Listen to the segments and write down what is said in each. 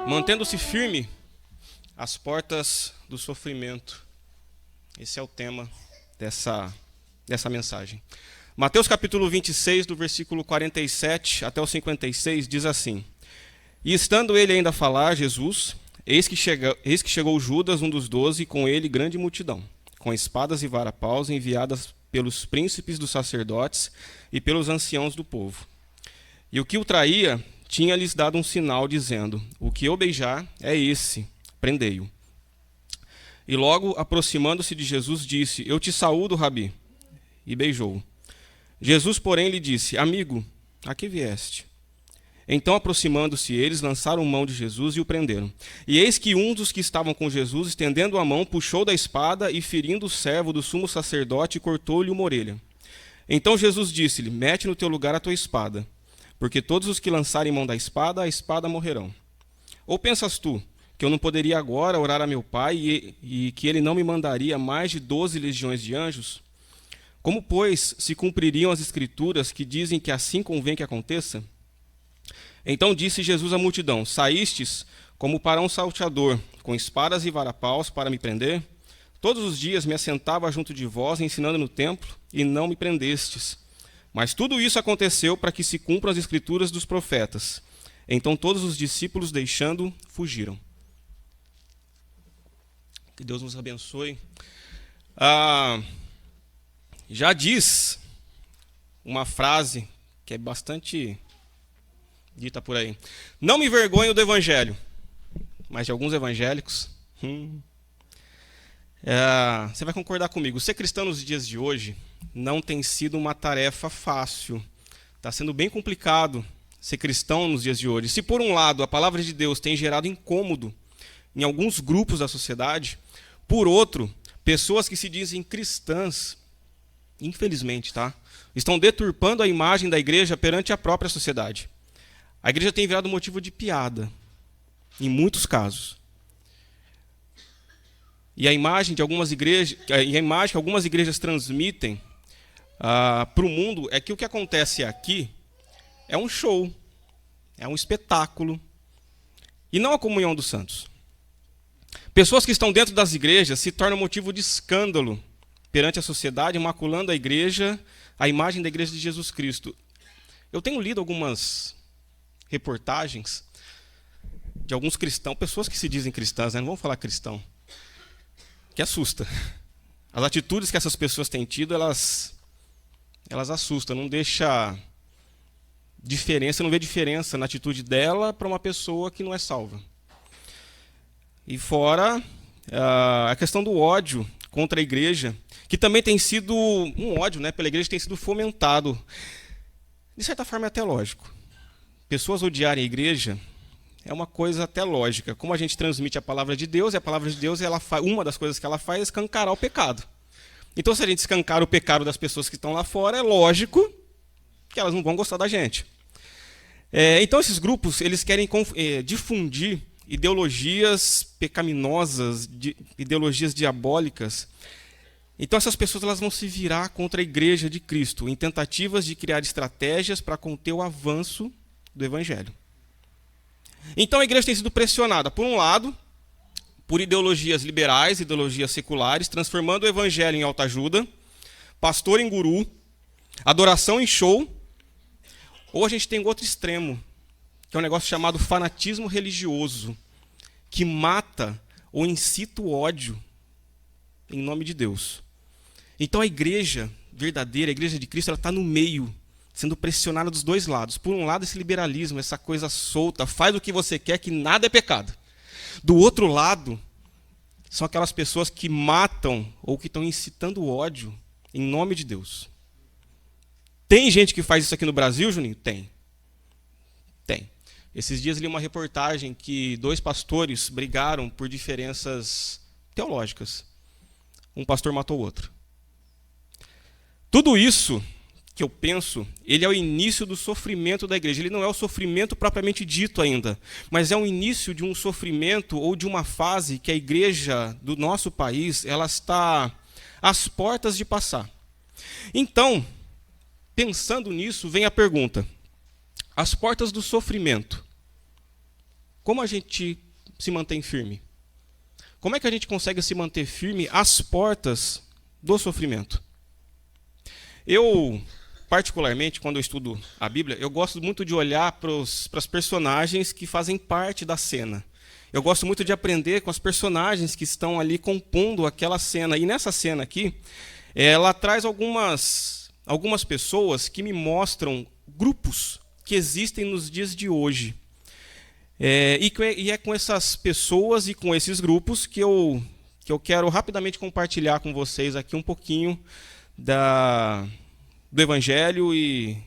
Mantendo-se firme às portas do sofrimento. Esse é o tema dessa mensagem. Mateus capítulo 26, do versículo 47 até o 56, diz assim: E estando ele ainda a falar, Jesus, eis que chegou Judas, um dos 12, e com ele grande multidão, com espadas e varapaus, enviadas pelos príncipes dos sacerdotes e pelos anciãos do povo. E o que o traía tinha-lhes dado um sinal, dizendo: O que eu beijar é esse, prendei-o. E logo, aproximando-se de Jesus, disse: Eu te saúdo, Rabi, e beijou-o. Jesus, porém, lhe disse: Amigo, a que vieste? Então, aproximando-se eles, lançaram mão de Jesus e o prenderam. E eis que um dos que estavam com Jesus, estendendo a mão, puxou da espada e, ferindo o servo do sumo sacerdote, cortou-lhe uma orelha. Então Jesus disse-lhe: Mete no teu lugar a tua espada, porque todos os que lançarem mão da espada, a espada morrerão. Ou pensas tu que eu não poderia agora orar a meu Pai e que ele não me mandaria mais de 12 legiões de anjos? Como, pois, se cumpririam as Escrituras que dizem que assim convém que aconteça? Então disse Jesus à multidão: Saístes como para um salteador, com espadas e varapaus para me prender? Todos os dias me assentava junto de vós, ensinando no templo, e não me prendestes. Mas tudo isso aconteceu para que se cumpram as Escrituras dos profetas. Então todos os discípulos, deixando, fugiram. Que Deus nos abençoe. Já diz uma frase que é bastante dita por aí: Não me envergonho do evangelho. Mas de alguns evangélicos, você vai concordar comigo. Ser cristão nos dias de hoje não tem sido uma tarefa fácil. Está sendo bem complicado ser cristão nos dias de hoje. Se por um lado a palavra de Deus tem gerado incômodo em alguns grupos da sociedade, por outro, pessoas que se dizem cristãs, infelizmente, estão deturpando a imagem da igreja perante a própria sociedade. A igreja tem virado motivo de piada, em muitos casos. E a imagem que algumas igrejas transmitem para o mundo é que o que acontece aqui é um show, é um espetáculo, e não a comunhão dos santos. Pessoas que estão dentro das igrejas se tornam motivo de escândalo perante a sociedade, maculando a imagem da igreja de Jesus Cristo. Eu tenho lido algumas reportagens de alguns cristãos, pessoas que se dizem cristãs, não vamos falar cristão, que assusta. As atitudes que essas pessoas têm tido, elas assustam, não deixa diferença, não vê diferença na atitude dela para uma pessoa que não é salva. E fora a questão do ódio contra a igreja, que também tem sido um ódio, pela igreja, tem sido fomentado. De certa forma é até lógico. Pessoas odiarem a igreja é uma coisa até lógica. Como a gente transmite a palavra de Deus, e a palavra de Deus, uma das coisas que ela faz é escancarar o pecado. Então, se a gente escancar o pecado das pessoas que estão lá fora, é lógico que elas não vão gostar da gente. Então, esses grupos, eles querem difundir ideologias pecaminosas, ideologias diabólicas. Então, essas pessoas elas vão se virar contra a igreja de Cristo, em tentativas de criar estratégias para conter o avanço do evangelho. Então, a igreja tem sido pressionada, por um lado, por ideologias liberais, ideologias seculares, transformando o evangelho em autoajuda, pastor em guru, adoração em show. Ou a gente tem outro extremo, que é um negócio chamado fanatismo religioso, que mata ou incita o ódio em nome de Deus. Então a igreja verdadeira, a igreja de Cristo, ela está no meio, sendo pressionada dos dois lados. Por um lado, esse liberalismo, essa coisa solta, faz o que você quer, que nada é pecado. Do outro lado, são aquelas pessoas que matam ou que estão incitando o ódio em nome de Deus. Tem gente que faz isso aqui no Brasil, Juninho? Tem. Esses dias li uma reportagem que 2 pastores brigaram por diferenças teológicas. Um pastor matou o outro. Tudo isso que eu penso, ele é o início do sofrimento da igreja. Ele não é o sofrimento propriamente dito ainda, mas é o início de um sofrimento ou de uma fase que a igreja do nosso país ela está às portas de passar. Então, pensando nisso, vem a pergunta: as portas do sofrimento, como a gente se mantém firme? Como é que a gente consegue se manter firme às portas do sofrimento? Eu, particularmente, quando eu estudo a Bíblia, eu gosto muito de olhar para as personagens que fazem parte da cena. Eu gosto muito de aprender com as personagens que estão ali compondo aquela cena. E nessa cena aqui, ela traz algumas pessoas que me mostram grupos que existem nos dias de hoje. E é com essas pessoas e com esses grupos que eu quero rapidamente compartilhar com vocês aqui um pouquinho do Evangelho e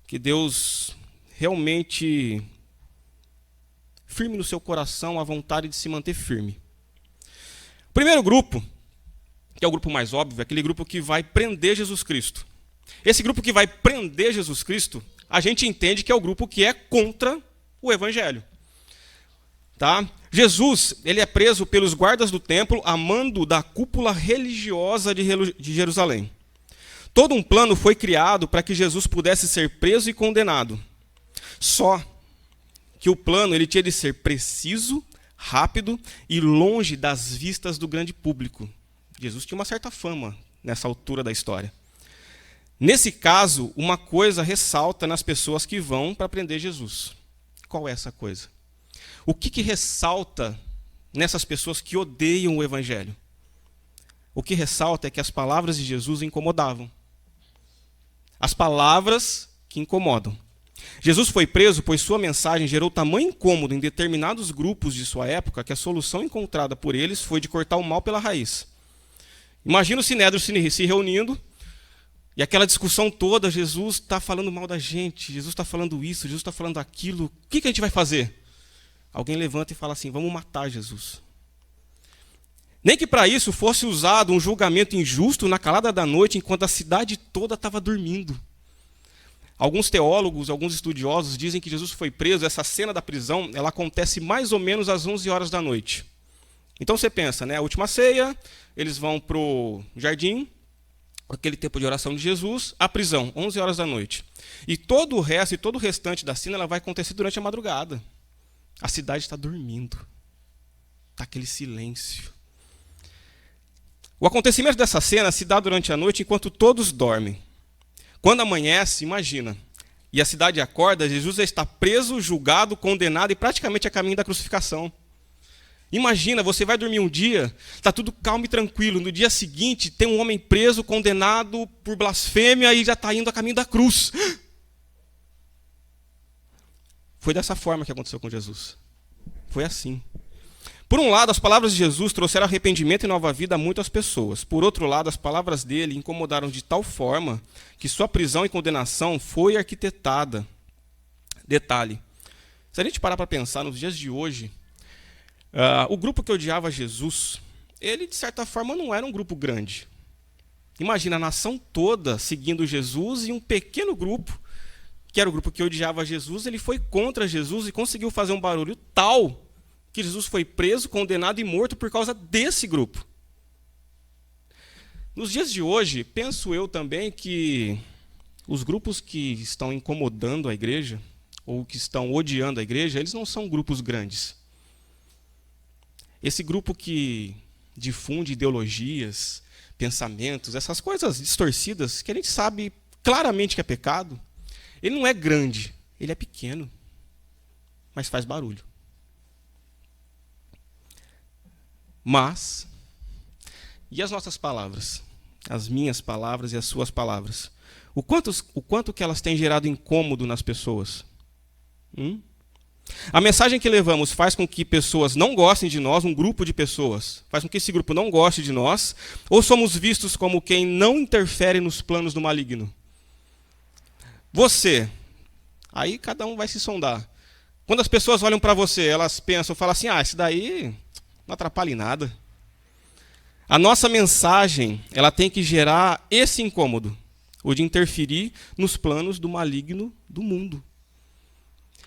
que Deus realmente firme no seu coração a vontade de se manter firme. O primeiro grupo, que é o grupo mais óbvio, é aquele grupo que vai prender Jesus Cristo. Esse grupo que vai prender Jesus Cristo, a gente entende que é o grupo que é contra o Evangelho. Tá? Jesus, ele é preso pelos guardas do templo a mando da cúpula religiosa de Jerusalém. Todo um plano foi criado para que Jesus pudesse ser preso e condenado. Só que o plano ele tinha de ser preciso, rápido e longe das vistas do grande público. Jesus tinha uma certa fama nessa altura da história. Nesse caso, uma coisa ressalta nas pessoas que vão para prender Jesus. Qual é essa coisa? O que ressalta nessas pessoas que odeiam o Evangelho? O que ressalta é que as palavras de Jesus incomodavam. As palavras que incomodam. Jesus foi preso, pois sua mensagem gerou tamanho incômodo em determinados grupos de sua época que a solução encontrada por eles foi de cortar o mal pela raiz. Imagina o Sinédrio se reunindo e aquela discussão toda, Jesus está falando mal da gente, Jesus está falando isso, Jesus está falando aquilo, o que a gente vai fazer? Alguém levanta e fala assim, vamos matar Jesus. Nem que para isso fosse usado um julgamento injusto na calada da noite, enquanto a cidade toda estava dormindo. Alguns teólogos, alguns estudiosos dizem que Jesus foi preso, essa cena da prisão, ela acontece mais ou menos às 11 horas da noite. Então você pensa, né, a última ceia, eles vão para o jardim, aquele tempo de oração de Jesus, a prisão, 11 horas da noite. E todo o resto, e todo o restante da cena, ela vai acontecer durante a madrugada. A cidade está dormindo. Está aquele silêncio. O acontecimento dessa cena se dá durante a noite enquanto todos dormem. Quando amanhece, imagina, e a cidade acorda, Jesus já está preso, julgado, condenado e praticamente a caminho da crucificação. Imagina, você vai dormir um dia, está tudo calmo e tranquilo. No dia seguinte, tem um homem preso, condenado por blasfêmia e já está indo a caminho da cruz. Foi dessa forma que aconteceu com Jesus. Foi assim. Por um lado, as palavras de Jesus trouxeram arrependimento e nova vida a muitas pessoas. Por outro lado, as palavras dele incomodaram de tal forma que sua prisão e condenação foi arquitetada. Detalhe, se a gente parar para pensar nos dias de hoje, o grupo que odiava Jesus, ele de certa forma não era um grupo grande. Imagina a nação toda seguindo Jesus e um pequeno grupo, que era o grupo que odiava Jesus, ele foi contra Jesus e conseguiu fazer um barulho tal que Jesus foi preso, condenado e morto por causa desse grupo. Nos dias de hoje, penso eu também que os grupos que estão incomodando a igreja, ou que estão odiando a igreja, eles não são grupos grandes. Esse grupo que difunde ideologias, pensamentos, essas coisas distorcidas, que a gente sabe claramente que é pecado, ele não é grande, ele é pequeno, mas faz barulho. Mas, e as nossas palavras? As minhas palavras e as suas palavras? O quanto que elas têm gerado incômodo nas pessoas? A mensagem que levamos faz com que pessoas não gostem de nós, um grupo de pessoas, faz com que esse grupo não goste de nós, ou somos vistos como quem não interfere nos planos do maligno? Você, aí cada um vai se sondar. Quando as pessoas olham para você, elas pensam, falam assim, esse daí não atrapalha em nada. A nossa mensagem, ela tem que gerar esse incômodo, o de interferir nos planos do maligno do mundo.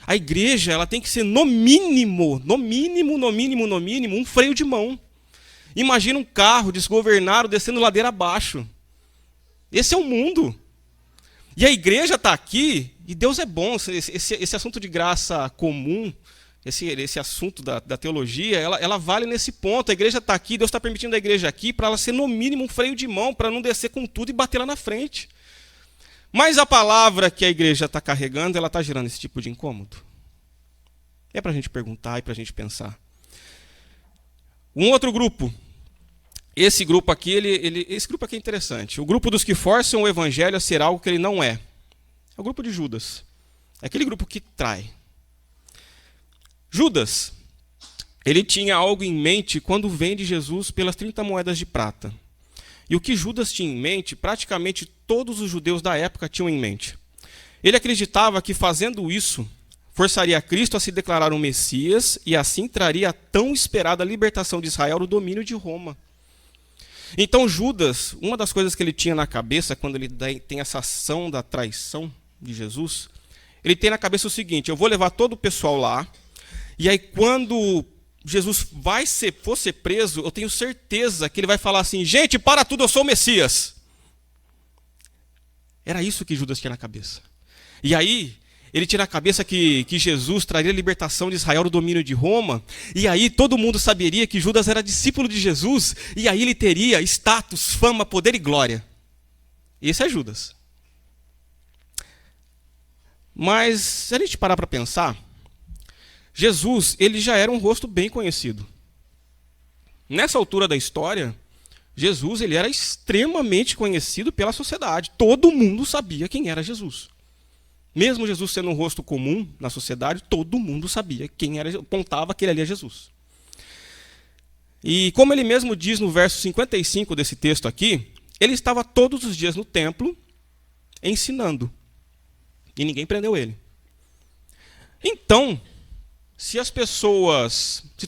A igreja, ela tem que ser no mínimo, um freio de mão. Imagina um carro desgovernado descendo ladeira abaixo. Esse é o mundo. E a igreja está aqui, e Deus é bom, esse assunto de graça comum, esse assunto da teologia, ela vale nesse ponto. A igreja está aqui, Deus está permitindo a igreja aqui para ela ser, no mínimo, um freio de mão, para não descer com tudo e bater lá na frente. Mas a palavra que a igreja está carregando, ela está gerando esse tipo de incômodo? É para a gente perguntar e para a gente pensar. Um outro grupo. Esse grupo aqui, esse grupo aqui é interessante. O grupo dos que forçam o evangelho a ser algo que ele não é. É o grupo de Judas. É aquele grupo que trai. Judas, ele tinha algo em mente quando vende Jesus pelas 30 moedas de prata. E o que Judas tinha em mente, praticamente todos os judeus da época tinham em mente. Ele acreditava que fazendo isso, forçaria Cristo a se declarar um Messias e assim traria a tão esperada libertação de Israel do domínio de Roma. Então Judas, uma das coisas que ele tinha na cabeça, quando ele tem essa ação da traição de Jesus, ele tem na cabeça o seguinte: eu vou levar todo o pessoal lá, e aí quando Jesus for ser preso, eu tenho certeza que ele vai falar assim: gente, para tudo, eu sou o Messias. Era isso que Judas tinha na cabeça. E aí, ele tinha na cabeça que Jesus traria a libertação de Israel do domínio de Roma, e aí todo mundo saberia que Judas era discípulo de Jesus, e aí ele teria status, fama, poder e glória. Esse é Judas. Mas, se a gente parar para pensar, Jesus, ele já era um rosto bem conhecido. Nessa altura da história, Jesus, ele era extremamente conhecido pela sociedade. Todo mundo sabia quem era Jesus. Mesmo Jesus sendo um rosto comum na sociedade, todo mundo sabia quem era, apontava que ele ali é Jesus. E como ele mesmo diz no verso 55 desse texto aqui, ele estava todos os dias no templo ensinando. E ninguém prendeu ele. Então, se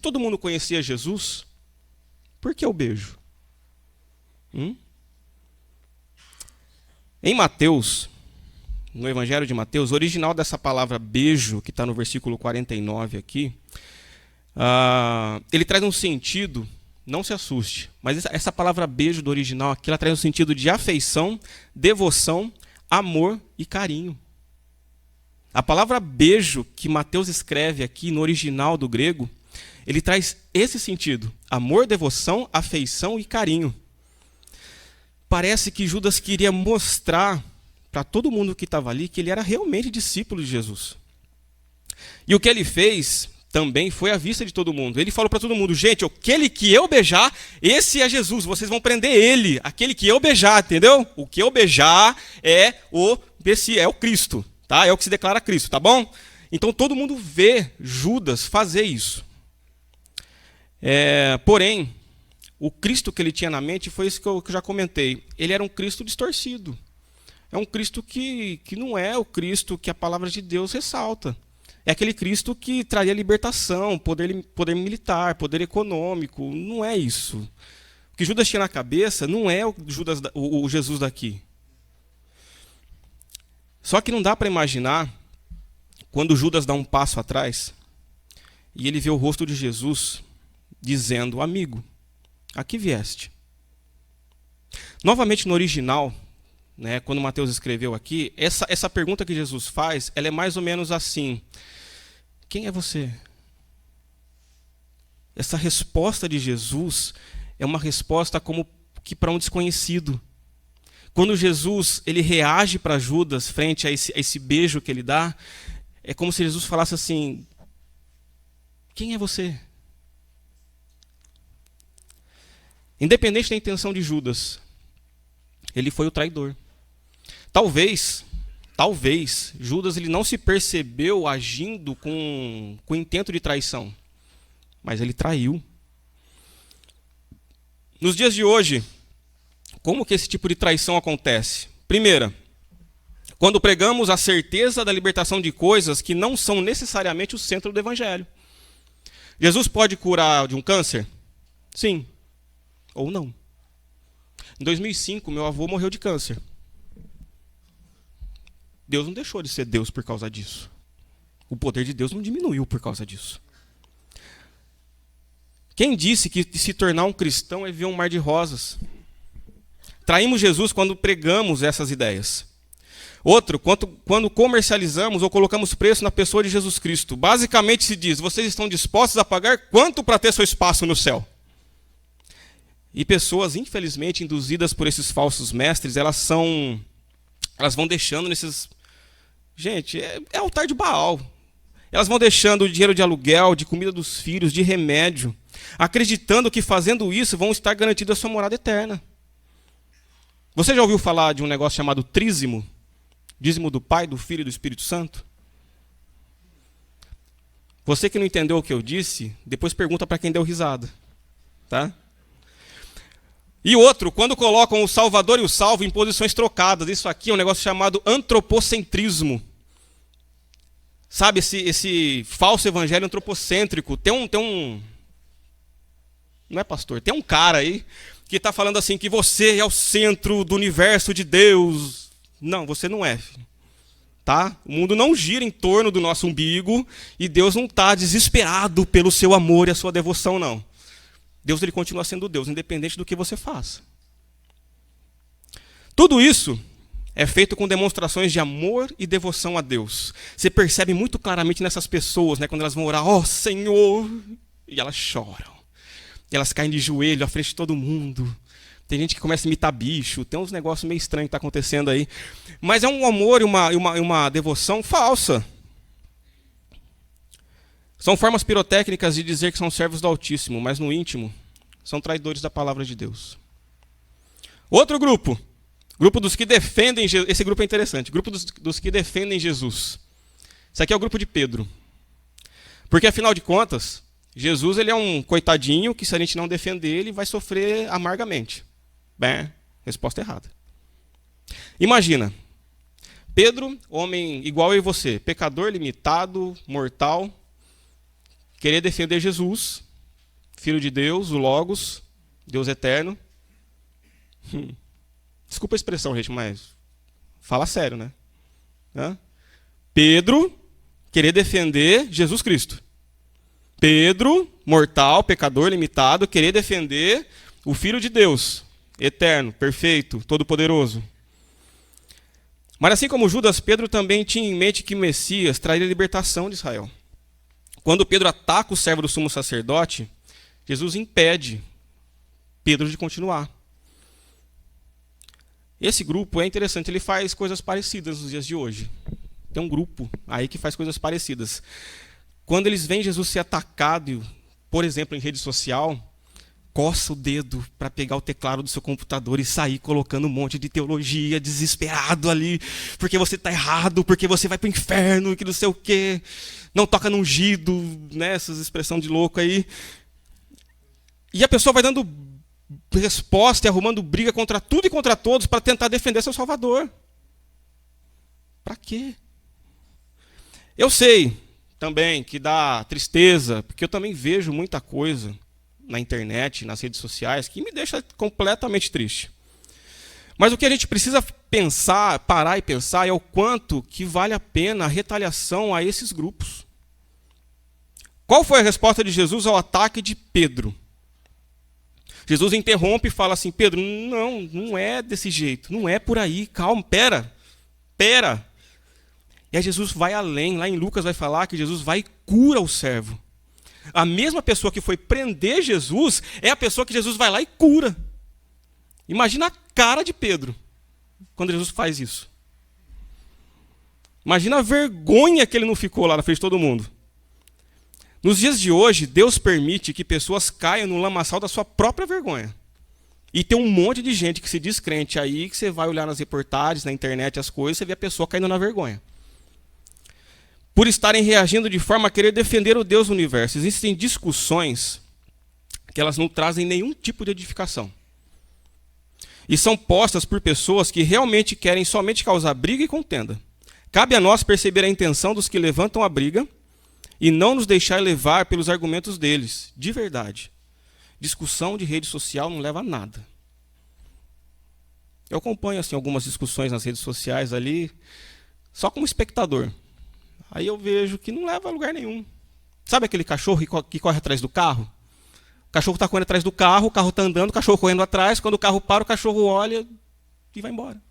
todo mundo conhecia Jesus, por que o beijo? Em Mateus, no Evangelho de Mateus, o original dessa palavra beijo, que está no versículo 49 aqui, ele traz um sentido, não se assuste, mas essa palavra beijo do original aqui, ela traz um sentido de afeição, devoção, amor e carinho. A palavra beijo que Mateus escreve aqui no original do grego, ele traz esse sentido: amor, devoção, afeição e carinho. Parece que Judas queria mostrar para todo mundo que estava ali que ele era realmente discípulo de Jesus. E o que ele fez também foi à vista de todo mundo. Ele falou para todo mundo: gente, aquele que eu beijar, esse é Jesus, vocês vão prender ele. Aquele que eu beijar, entendeu? O que eu beijar é o Cristo. Tá? É o que se declara Cristo, tá bom? Então todo mundo vê Judas fazer isso. Porém, o Cristo que ele tinha na mente foi isso que eu já comentei. Ele era um Cristo distorcido. É um Cristo que não é o Cristo que a palavra de Deus ressalta. É aquele Cristo que traria libertação, poder militar, poder econômico. Não é isso. O que Judas tinha na cabeça não é o Jesus daqui. Só que não dá para imaginar quando Judas dá um passo atrás e ele vê o rosto de Jesus dizendo: amigo, a que vieste? Novamente no original, né, quando Mateus escreveu aqui, essa pergunta que Jesus faz, ela é mais ou menos assim: quem é você? Essa resposta de Jesus é uma resposta como que para um desconhecido. Quando Jesus ele reage para Judas frente a esse beijo que ele dá, é como se Jesus falasse assim: quem é você? Independente da intenção de Judas, ele foi o traidor. Talvez Judas ele não se percebeu agindo com intento de traição, mas ele traiu. Nos dias de hoje, como que esse tipo de traição acontece? Primeira, quando pregamos a certeza da libertação de coisas que não são necessariamente o centro do evangelho. Jesus pode curar de um câncer? Sim. Ou não. Em 2005, meu avô morreu de câncer. Deus não deixou de ser Deus por causa disso. O poder de Deus não diminuiu por causa disso. Quem disse que se tornar um cristão é ver um mar de rosas? Traímos Jesus quando pregamos essas ideias. Outro, quando comercializamos ou colocamos preço na pessoa de Jesus Cristo, basicamente se diz, vocês estão dispostos a pagar quanto para ter seu espaço no céu? E pessoas, infelizmente, induzidas por esses falsos mestres, elas vão deixando nesses... Gente, é altar de Baal. Elas vão deixando o dinheiro de aluguel, de comida dos filhos, de remédio, acreditando que fazendo isso vão estar garantidos a sua morada eterna. Você já ouviu falar de um negócio chamado trízimo? Dízimo do Pai, do Filho e do Espírito Santo? Você que não entendeu o que eu disse, depois pergunta para quem deu risada. Tá? E outro, quando colocam o Salvador e o Salvo em posições trocadas. Isso aqui é um negócio chamado antropocentrismo. Sabe, esse falso evangelho antropocêntrico. Tem um... Não é pastor, tem um cara aí que está falando assim que você é o centro do universo de Deus. Não, você não é. Tá? O mundo não gira em torno do nosso umbigo e Deus não está desesperado pelo seu amor e a sua devoção, não. Deus ele continua sendo Deus, independente do que você faça. Tudo isso é feito com demonstrações de amor e devoção a Deus. Você percebe muito claramente nessas pessoas, né, quando elas vão orar, ó Senhor, e elas choram. E elas caem de joelho à frente de todo mundo. Tem gente que começa a imitar bicho, tem uns negócios meio estranhos que está acontecendo aí. Mas é um amor e uma devoção falsa. São formas pirotécnicas de dizer que são servos do Altíssimo, mas no íntimo são traidores da palavra de Deus. Outro grupo. Grupo dos que defendem Jesus. Esse grupo é interessante. Grupo dos que defendem Jesus. Esse aqui é o grupo de Pedro. Porque, afinal de contas, Jesus ele é um coitadinho que, se a gente não defender ele, vai sofrer amargamente. Bem, resposta errada. Imagina, Pedro, homem igual eu e você, pecador limitado, mortal, querer defender Jesus, Filho de Deus, o Logos, Deus eterno. Desculpa a expressão, gente, mas fala sério, né? Pedro querer defender Jesus Cristo. Pedro, mortal, pecador limitado, querer defender o Filho de Deus, eterno, perfeito, todo-poderoso. Mas assim como Judas, Pedro também tinha em mente que o Messias traria a libertação de Israel. Quando Pedro ataca o servo do sumo sacerdote, Jesus impede Pedro de continuar. Esse grupo é interessante, ele faz coisas parecidas nos dias de hoje. Tem um grupo aí que faz coisas parecidas. Quando eles veem Jesus ser atacado, por exemplo, em rede social, coça o dedo para pegar o teclado do seu computador e sair colocando um monte de teologia, desesperado ali, porque você está errado, porque você vai para o inferno, que não sei o quê, não toca no ungido, né, essas expressões de louco aí. E a pessoa vai dando resposta e arrumando briga contra tudo e contra todos para tentar defender seu Salvador. Para quê? Eu sei também que dá tristeza, porque eu também vejo muita coisa na internet, nas redes sociais, que me deixa completamente triste. Mas o que a gente precisa pensar, parar e pensar, é o quanto que vale a pena a retaliação a esses grupos. Qual foi a resposta de Jesus ao ataque de Pedro? Jesus interrompe e fala assim, Pedro, não é desse jeito, não é por aí, calma, pera. E aí Jesus vai além, lá em Lucas vai falar que Jesus vai e cura o servo. A mesma pessoa que foi prender Jesus é a pessoa que Jesus vai lá e cura. Imagina a cara de Pedro quando Jesus faz isso. Imagina a vergonha que ele não ficou lá na frente de todo mundo. Nos dias de hoje, Deus permite que pessoas caiam no lamaçal da sua própria vergonha. E tem um monte de gente que se diz crente aí, que você vai olhar nas reportagens, na internet, as coisas, você vê a pessoa caindo na vergonha. Por estarem reagindo de forma a querer defender o Deus do universo. Existem discussões que elas não trazem nenhum tipo de edificação. E são postas por pessoas que realmente querem somente causar briga e contenda. Cabe a nós perceber a intenção dos que levantam a briga e não nos deixar levar pelos argumentos deles, de verdade. Discussão de rede social não leva a nada. Eu acompanho assim, algumas discussões nas redes sociais ali, só como espectador. Aí eu vejo que não leva a lugar nenhum. Sabe aquele cachorro que corre atrás do carro? O cachorro está correndo atrás do carro, o carro está andando, o cachorro correndo atrás, quando o carro para, o cachorro olha e vai embora.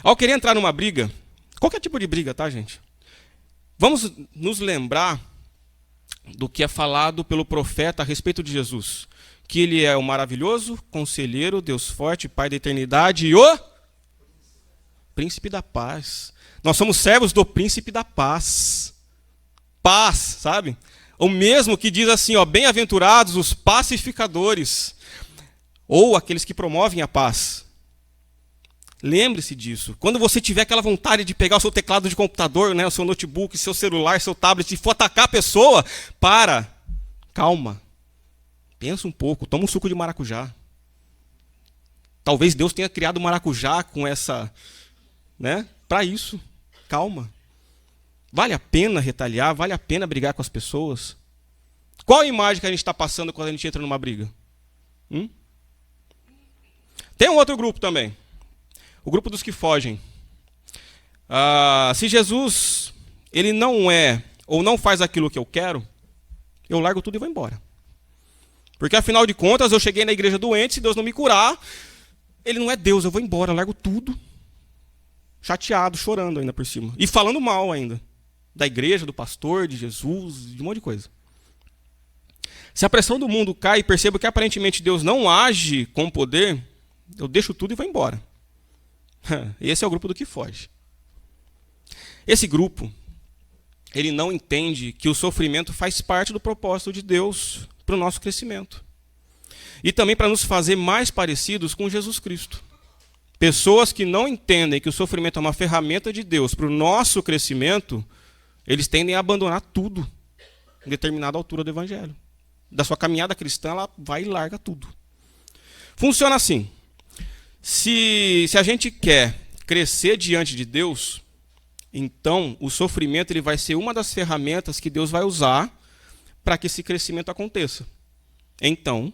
Ao querer entrar numa briga, qualquer tipo de briga, tá, gente? Vamos nos lembrar do que é falado pelo profeta a respeito de Jesus. Que ele é o maravilhoso conselheiro, Deus forte, Pai da eternidade e o príncipe da paz. Nós somos servos do príncipe da paz. Paz, sabe? O mesmo que diz assim, ó, bem-aventurados os pacificadores, ou aqueles que promovem a paz. Lembre-se disso. Quando você tiver aquela vontade de pegar o seu teclado de computador, né, o seu notebook, seu celular, seu tablet, e for atacar a pessoa, calma. Pensa um pouco, toma um suco de maracujá. Talvez Deus tenha criado o maracujá com essa, né, para isso. Calma. Vale a pena retaliar? Vale a pena brigar com as pessoas? Qual a imagem que a gente está passando quando a gente entra numa briga? Tem um outro grupo também. O grupo dos que fogem. Se Jesus ele não é ou não faz aquilo que eu quero, eu largo tudo e vou embora. Porque afinal de contas eu cheguei na igreja doente, se Deus não me curar, ele não é Deus, eu vou embora, eu largo tudo. Chateado, chorando ainda por cima. E falando mal ainda. Da igreja, do pastor, de Jesus, de um monte de coisa. Se a pressão do mundo cai e percebo que aparentemente Deus não age com poder, eu deixo tudo e vou embora. Esse é o grupo do que foge. Esse grupo, ele não entende que o sofrimento faz parte do propósito de Deus para o nosso crescimento. E também para nos fazer mais parecidos com Jesus Cristo. Pessoas que não entendem que o sofrimento é uma ferramenta de Deus para o nosso crescimento, eles tendem a abandonar tudo em determinada altura do evangelho. Da sua caminhada cristã, ela vai e larga tudo. Funciona assim. Se a gente quer crescer diante de Deus, então o sofrimento ele vai ser uma das ferramentas que Deus vai usar para que esse crescimento aconteça. Então,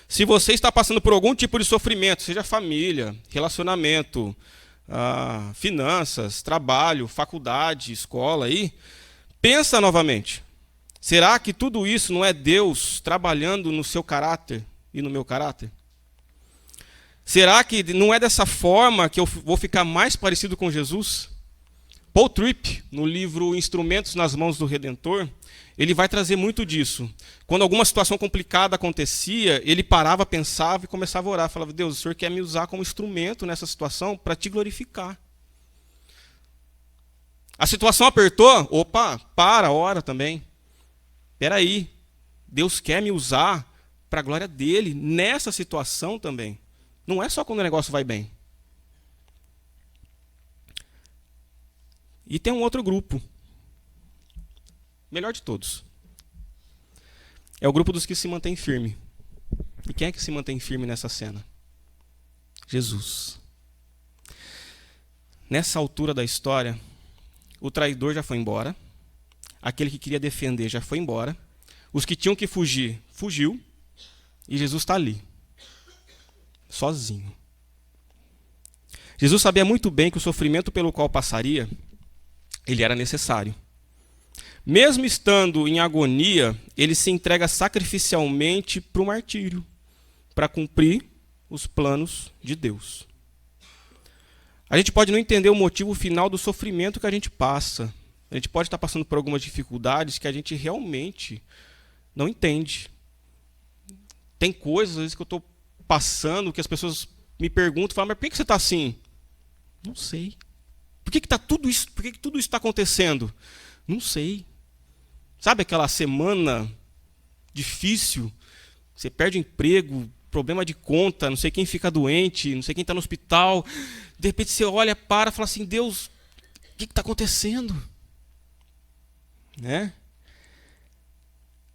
se você está passando por algum tipo de sofrimento, seja família, relacionamento, finanças, trabalho, faculdade, escola, pensa novamente. Será que tudo isso não é Deus trabalhando no seu caráter e no meu caráter? Será que não é dessa forma que eu vou ficar mais parecido com Jesus? Paul Tripp, no livro Instrumentos nas Mãos do Redentor, ele vai trazer muito disso. Quando alguma situação complicada acontecia, ele parava, pensava e começava a orar. Falava, Deus, o Senhor quer me usar como instrumento nessa situação para te glorificar. A situação apertou? Opa, ora também. Espera aí, Deus quer me usar para a glória dele nessa situação também. Não é só quando o negócio vai bem. E tem um outro grupo. Melhor de todos. É o grupo dos que se mantém firme. E quem é que se mantém firme nessa cena? Jesus. Nessa altura da história, o traidor já foi embora. Aquele que queria defender já foi embora. Os que tinham que fugir, fugiu. E Jesus está ali. Sozinho. Jesus sabia muito bem que o sofrimento pelo qual passaria, ele era necessário. Mesmo estando em agonia, ele se entrega sacrificialmente para o martírio, para cumprir os planos de Deus. A gente pode não entender o motivo final do sofrimento que a gente passa. A gente pode estar passando por algumas dificuldades que a gente realmente não entende. Tem coisas, às vezes, que eu estou passando, que as pessoas me perguntam, falam, mas por que você está assim? Não sei. Por que tudo isso está acontecendo? Não sei. Sabe aquela semana difícil? Você perde o emprego, problema de conta, não sei quem fica doente, não sei quem está no hospital. De repente você olha, para e fala assim, Deus, o que está acontecendo? Né?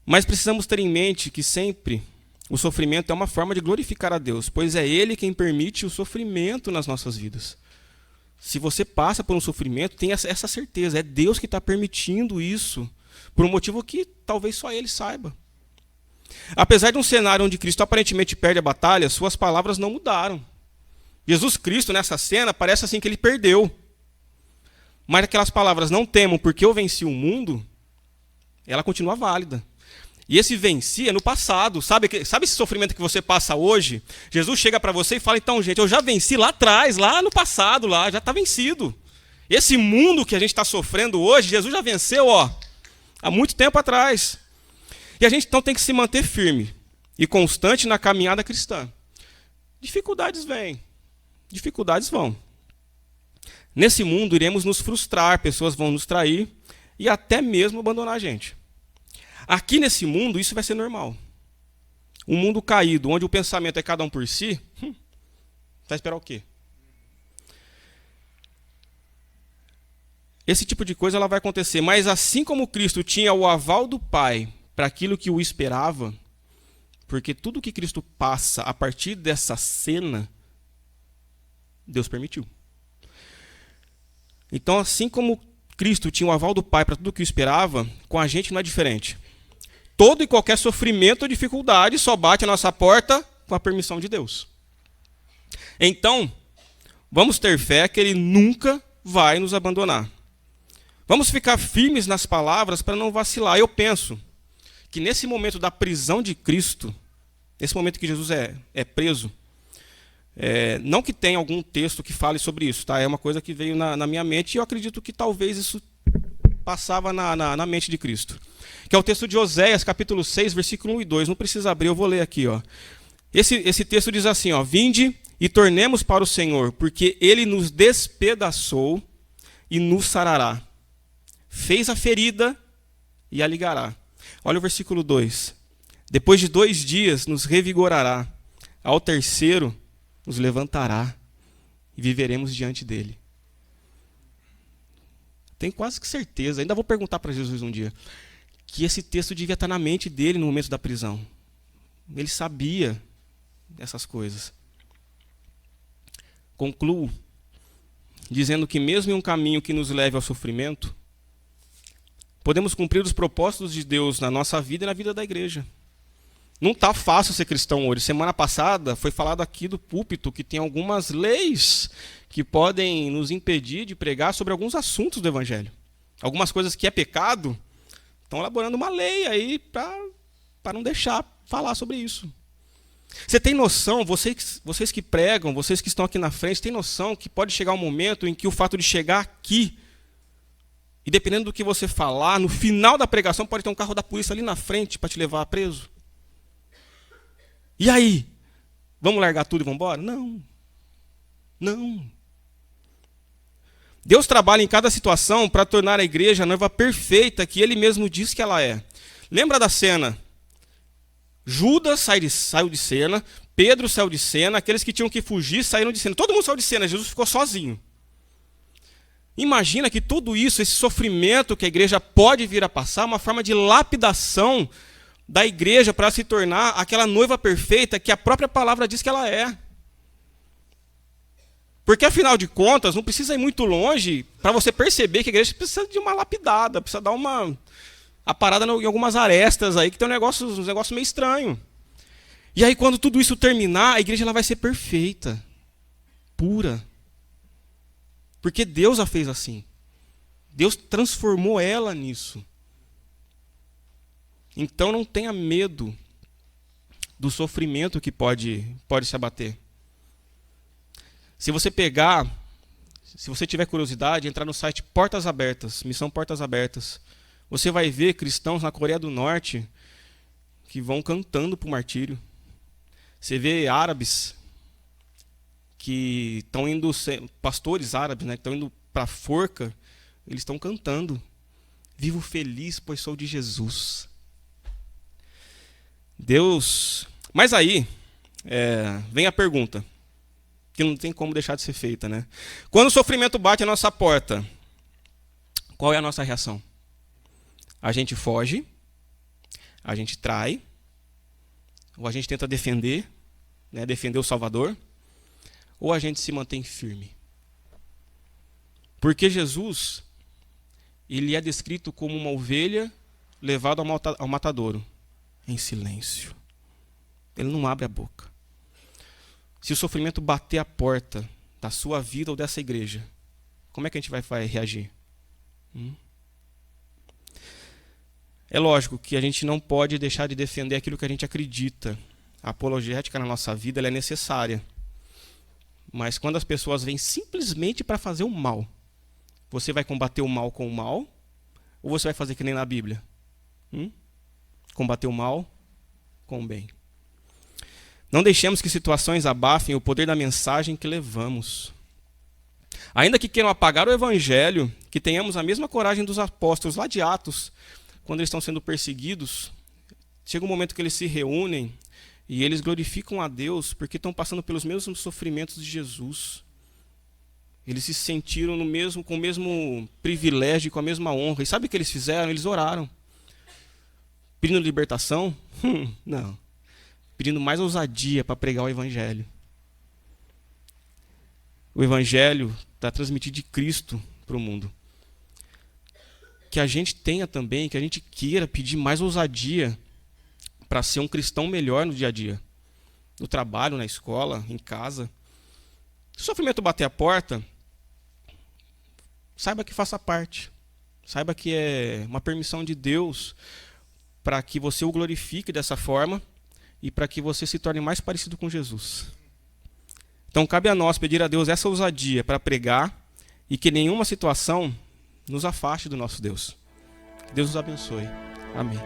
Mas precisamos ter em mente que sempre o sofrimento é uma forma de glorificar a Deus, pois é Ele quem permite o sofrimento nas nossas vidas. Se você passa por um sofrimento, tenha essa certeza, é Deus que está permitindo isso, por um motivo que talvez só Ele saiba. Apesar de um cenário onde Cristo aparentemente perde a batalha, suas palavras não mudaram. Jesus Cristo, nessa cena, parece assim que Ele perdeu. Mas aquelas palavras, não temam porque eu venci o mundo, ela continua válida. E esse venci é no passado. Sabe esse sofrimento que você passa hoje? Jesus chega para você e fala, então, gente, eu já venci lá atrás, lá no passado, lá, já está vencido. Esse mundo que a gente está sofrendo hoje, Jesus já venceu, há muito tempo atrás. E a gente então tem que se manter firme e constante na caminhada cristã. Dificuldades vêm, dificuldades vão. Nesse mundo iremos nos frustrar, pessoas vão nos trair e até mesmo abandonar a gente. Aqui nesse mundo isso vai ser normal. Um mundo caído, onde o pensamento é cada um por si, vai esperar o quê? Esse tipo de coisa ela vai acontecer, mas assim como Cristo tinha o aval do Pai para aquilo que o esperava, porque tudo que Cristo passa a partir dessa cena, Deus permitiu. Então, assim como Cristo tinha o aval do Pai para tudo o que o esperava, com a gente não é diferente. Todo e qualquer sofrimento ou dificuldade só bate a nossa porta com a permissão de Deus. Então, vamos ter fé que Ele nunca vai nos abandonar. Vamos ficar firmes nas palavras para não vacilar. Eu penso que nesse momento da prisão de Cristo, nesse momento que Jesus é preso, não que tenha algum texto que fale sobre isso, tá? É uma coisa que veio na minha mente e eu acredito que talvez isso passava na mente de Cristo. Que é o texto de Oséias, capítulo 6, versículo 1 e 2. Não precisa abrir, eu vou ler aqui. Esse texto diz assim, vinde e tornemos para o Senhor, porque Ele nos despedaçou e nos sarará. Fez a ferida e a ligará. Olha o versículo 2. Depois de 2 dias nos revigorará. Ao terceiro nos levantará e viveremos diante dele. Tenho quase que certeza, ainda vou perguntar para Jesus um dia, que esse texto devia estar na mente dele no momento da prisão. Ele sabia dessas coisas. Concluo dizendo que mesmo em um caminho que nos leve ao sofrimento, podemos cumprir os propósitos de Deus na nossa vida e na vida da igreja. Não está fácil ser cristão hoje. Semana passada foi falado aqui do púlpito que tem algumas leis que podem nos impedir de pregar sobre alguns assuntos do Evangelho. Algumas coisas que é pecado, estão elaborando uma lei aí para não deixar falar sobre isso. Você tem noção, vocês que pregam, vocês que estão aqui na frente, tem noção que pode chegar um momento em que o fato de chegar aqui, e dependendo do que você falar, no final da pregação pode ter um carro da polícia ali na frente para te levar preso? E aí? Vamos largar tudo e vamos embora? Não. Não. Deus trabalha em cada situação para tornar a igreja a noiva perfeita que Ele mesmo diz que ela é. Lembra da cena? Judas saiu de cena, Pedro saiu de cena, aqueles que tinham que fugir saíram de cena. Todo mundo saiu de cena, Jesus ficou sozinho. Imagina que tudo isso, esse sofrimento que a igreja pode vir a passar, é uma forma de lapidação da igreja para se tornar aquela noiva perfeita que a própria palavra diz que ela é. Porque, afinal de contas, não precisa ir muito longe para você perceber que a igreja precisa de uma lapidada, precisa dar uma parada em algumas arestas aí, que tem um negócio meio estranho. E aí, quando tudo isso terminar, a igreja ela vai ser perfeita, pura. Porque Deus a fez assim. Deus transformou ela nisso. Então não tenha medo do sofrimento que pode se abater. Se você tiver curiosidade, entrar no site Portas Abertas, Missão Portas Abertas, você vai ver cristãos na Coreia do Norte que vão cantando para o martírio. Você vê árabes que estão indo, pastores árabes, né, que estão indo para a forca, eles estão cantando: vivo feliz, pois sou de Jesus. Deus. Mas aí, vem a pergunta, que não tem como deixar de ser feita, né? Quando o sofrimento bate à nossa porta, qual é a nossa reação? A gente foge, a gente trai, ou a gente tenta defender, né, defender o Salvador, ou a gente se mantém firme? Porque Jesus, ele é descrito como uma ovelha levada ao matadouro, em silêncio. Ele não abre a boca. Se o sofrimento bater a porta da sua vida ou dessa igreja, como é que a gente vai reagir? É lógico que a gente não pode deixar de defender aquilo que a gente acredita. A apologética na nossa vida ela é necessária. Mas quando as pessoas vêm simplesmente para fazer o mal, você vai combater o mal com o mal? Ou você vai fazer que nem na Bíblia? Combater o mal com o bem. Não deixemos que situações abafem o poder da mensagem que levamos. Ainda que queiram apagar o Evangelho, que tenhamos a mesma coragem dos apóstolos lá de Atos, quando eles estão sendo perseguidos, chega um momento que eles se reúnem e eles glorificam a Deus porque estão passando pelos mesmos sofrimentos de Jesus. Eles se sentiram com o mesmo privilégio e com a mesma honra. E sabe o que eles fizeram? Eles oraram. Pedindo libertação? Não. Pedindo mais ousadia para pregar o Evangelho. O Evangelho está transmitido de Cristo para o mundo. Que a gente tenha também, que a gente queira pedir mais ousadia para ser um cristão melhor no dia a dia. No trabalho, na escola, em casa. Se o sofrimento bater a porta, saiba que faça parte. Saiba que é uma permissão de Deus para que você o glorifique dessa forma e para que você se torne mais parecido com Jesus. Então cabe a nós pedir a Deus essa ousadia para pregar e que nenhuma situação nos afaste do nosso Deus. Que Deus nos abençoe. Amém.